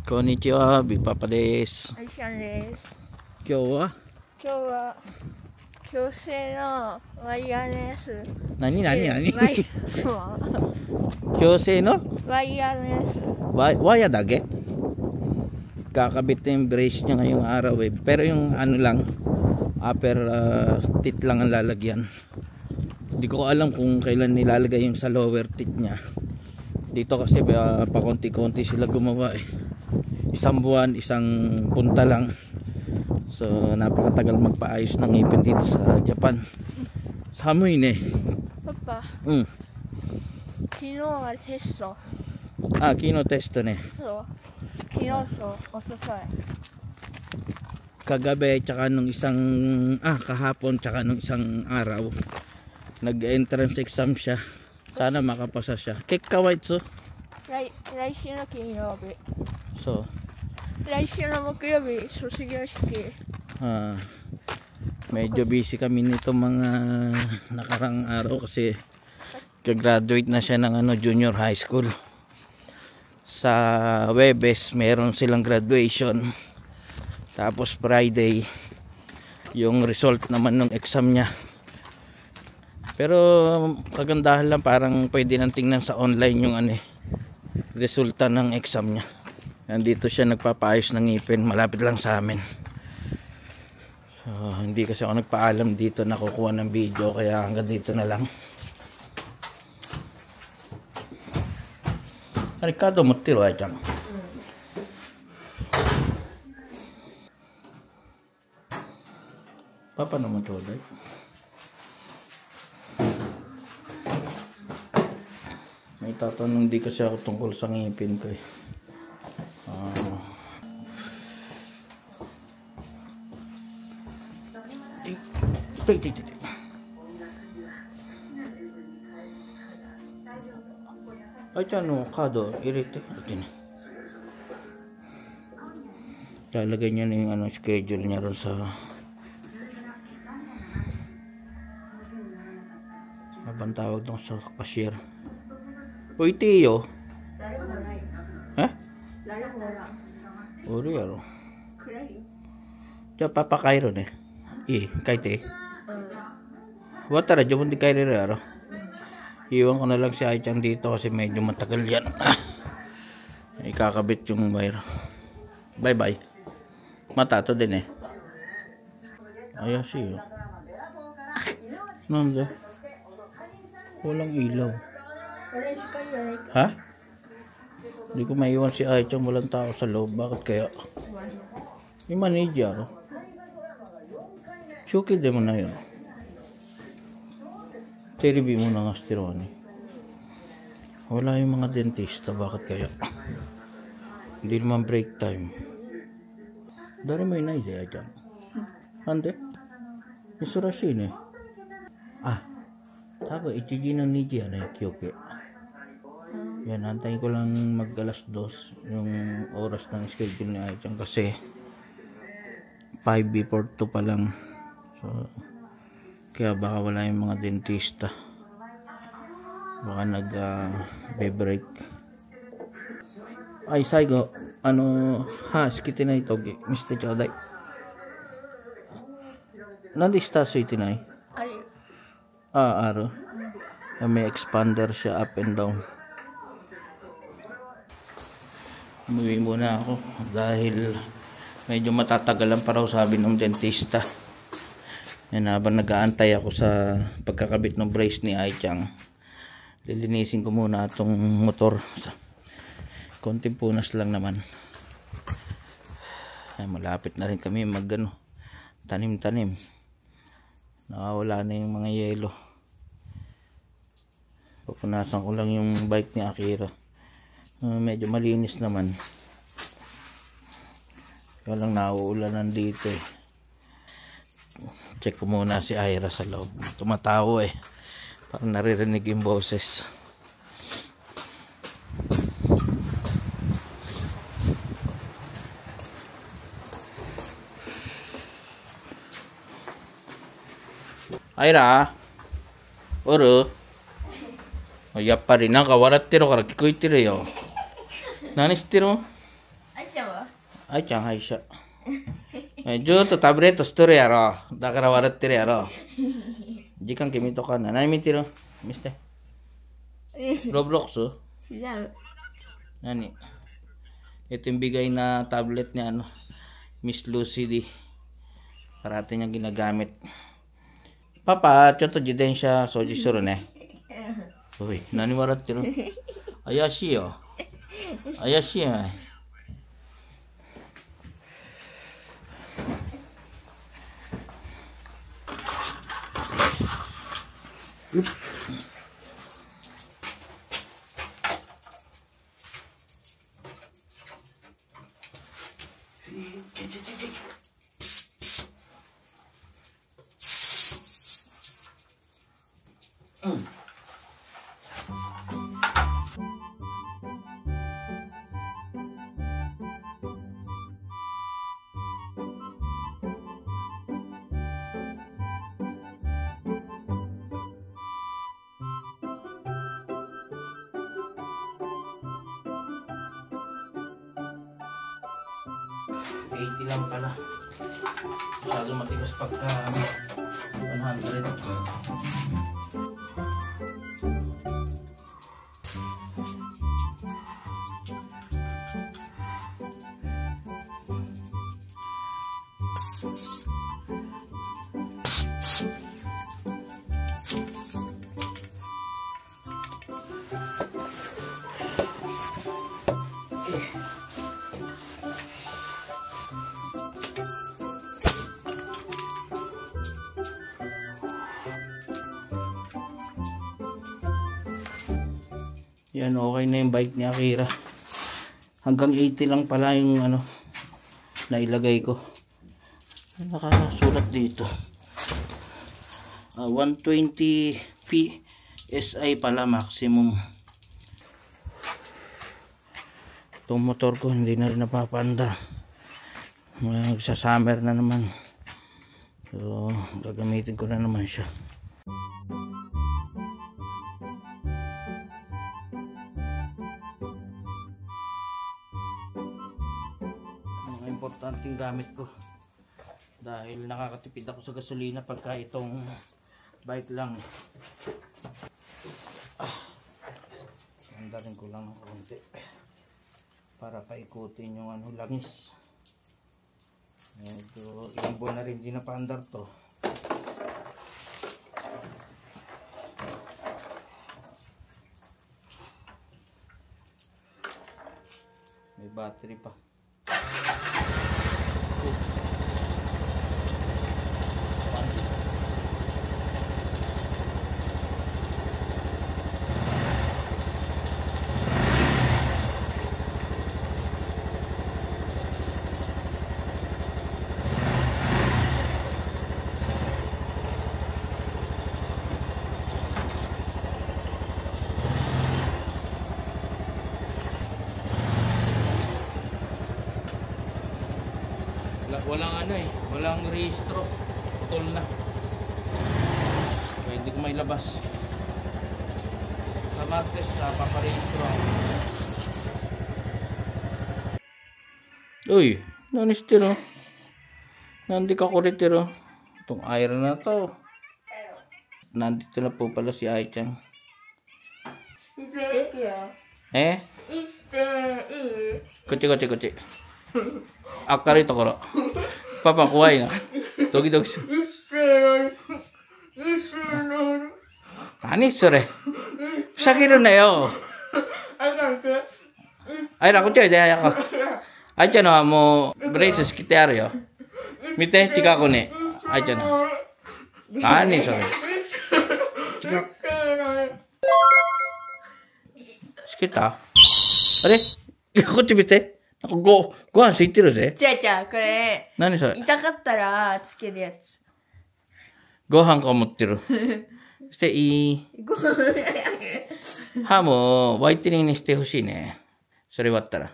こんにちは、ビッパパです。あいちゃんです。今日は強制のワイヤレス。何ワイ強制のワイヤレス。wire dage. Kakabit na yung brace niya ngayong araw eh. Pero yung ano lang, upper teeth lang ang lalagyan. Hindi ko alam kung kailan nilalagay yung sa lower teeth niya. Dito kasi pakonti-konti sila gumawa eh. Isang buwan, isang punta lang. So napakatagal magpaayos ng ngipin dito sa Japan. Samuin eh. Papa. 昨日はテスト。Kino testo ne. そう。昨日とおととい。 Kagabi tsaka nung isang kahapon tsaka nung isang araw nag-entrance exam siya. Sana makapasa siya. Kekkawaitsu. 来週の金曜日。 So 来週の木曜日卒業式。 medyo busy kami nito mga nakarang araw kasi graduate na siya ng junior high school. Sa Webes meron silang graduation. Tapos Friday yung result naman ng exam niya. Pero kagandahan lang, parang pwede nang tingnan sa online yung resulta ng exam niya. Nandito siya nagpapaayos ng ngipin, malapit lang sa amin. So, hindi kasi ako nagpaalam dito na kukuha ng video, kaya hanggang dito na lang. Ricardo, mutiro ay dyan. Papa naman choday. May tatanong di kasi ako tungkol sa ngipin ko eh. Ay, ano, kado, irite. Lalagay niya na yung schedule niya ron sa abang tawag dong sa cashier. Uy, Tiyo. Ha? Uri, ano? Diya, papakay ron eh. Kahit eh. Watara, diya mo di kayo rin, ano? Iwan ko na lang si Aichan dito kasi medyo matagal yan. Ikakabit yung wire. Bye bye. Matato din eh. Ayos siya. Nanda? Walang ilaw. Ha? Hindi ko maiwan si Aichan, walang tao sa loob. Bakit kaya? Yung manager. Suki din mo na yun. Teribi mo na nga stironi. Wala yung mga dentista, bakit kaya? Hindi naman break time. Dari mo inay siya dyan. Ande? Isurasin eh. Taba, ichiji ng niji yan eh, kyoke. Yan, antayin ko lang mag alas 2 yung oras ng schedule ni Aichan kasi 5 before 2 pa lang. So, kaya baka wala yung mga dentista, baka nag-break. Ay saigo skiti na ito Mr. Choday nandista sa itinay aro may expander siya up and down. Umuwi muna ako dahil medyo matatagalan pa raw, sabi ng dentista. Yan, habang nag-aantay ako sa pagkakabit ng brace ni Aichan, lilinisin ko muna itong motor. Konting punas lang naman. Ay, malapit na rin kami tanim-tanim. Nakawala na yung mga yelo. Pupunasan ko lang yung bike ni Akira. Medyo malinis naman. Kaya lang nauulanan dito eh. Check ko muna si Ira sa loob. Tumatawa eh. Parang naririnig yung boses. Ira? Oro? やっぱりなんか笑ってるから聞こえてるよ。何してるの？ちゃんは愛ちゃん歯医者。ずっとタブレットしとるやろ。だから笑ってるやろ。時間決めとかんな。何見てる？見せて。ロブロックス？違う。Nani? Ito yung bigay na tablet niya, ano, Miss Lucy D. Parati niyang ginagamit. Papa, choto jiden siya soji suru ne. Uy, nani warattiru? Ayashi yo. Ayashi yo. $80 lang pala. Masyado matigas pagka 100. Yan, okay na yung bike ni Akira. Hanggang 80 lang pala yung ano nailagay ko. Nakasulat dito. 120 PSI pala maximum. Itong motor ko hindi na rin napapanda. Magsa-summer na naman. So, gagamitin ko na naman siya. Importanteng gamit ko dahil nakakatipid ako sa gasolina pagka itong bike lang. Andarin ko lang ng konti para paikutin yung ano langis. Ito ibon na rin, di na paandar to. May battery pa. Walang ano eh, walang rehistro. Putol na. Kaya hindi ko mailabas. Sa Martes, paparehistro ako. Uy, nanistiro. Nandi ka kuritiro. Itong iron na to. Nandito na po pala si Ai-chan. Eh? Kuchi. Akari tokoro. Papa kuwai na. Dogi dogi. Nani sore? Fusageru na yo. Ay, koちょいで早く。あいちゃんのはもうブレース着てあるよ。見て、近くに。あいちゃんの。何それ。つけた？あれ？こっち見て。ご飯ついてるぜ。違う、これ。何それ。痛かったらつけるやつ。ご飯か持ってる。していい？歯もホワイトニングにしてほしいね。それ終わったら。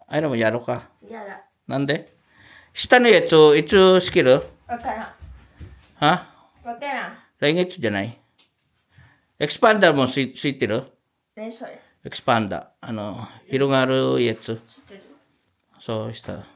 あれもやろうか。やだ。なんで？下のやついつつける？わからん。は？わからん。来月じゃない？エクスパンダーもついてる？何それ？ expand 広がるやつ。知ってる。そうした。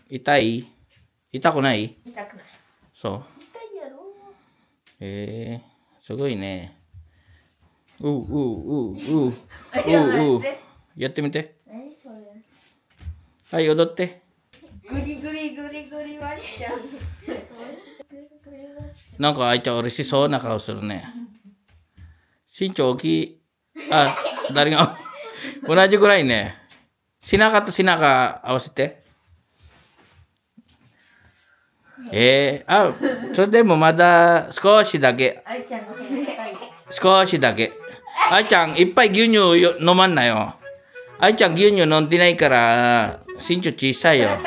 痛い？痛くない？痛くない。そう。痛いやろ。すごいね。やってみて。何それ。はい、踊って。グリグリグリグリワンちゃん。なんかあいちゃん嬉しそうな顔するね。身長大きい。あ、誰が同じぐらいね。背中と背中合わせて。それでもまだ少しだけ。あいちゃんの方が高い。少しだけ。あいちゃんいっぱい牛乳飲まんなよ。あいちゃん牛乳飲んでないから身長小さいよ。あい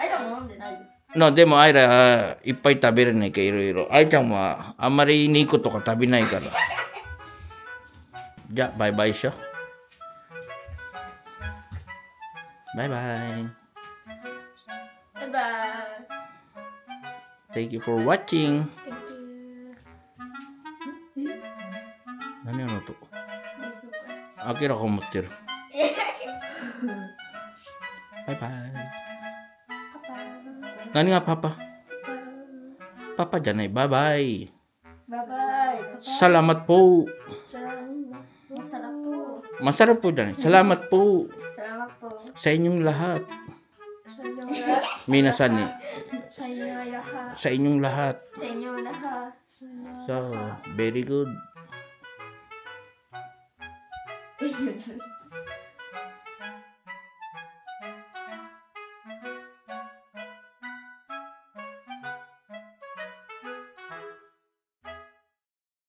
ちゃんも飲んでないよ。でもあいらいっぱい食べれないかいろいろ。あいちゃんはあんまり肉とか食べないから。じゃあバイバイしょ。バイバイ。バイバイ。Thank you for watching. 何あの音？明らか思ってる。バイバイ。何がパパ？パパじゃない。バイバイ。バイバイ。Salamat po. Masarap po. Masarap po dyan. Salamat po. Salamat po. Sa inyong lahat. Sa inyong lahat. Minasan eh. Sa inyong lahat. Sa inyong lahat. Sa inyong lahat. So, very good.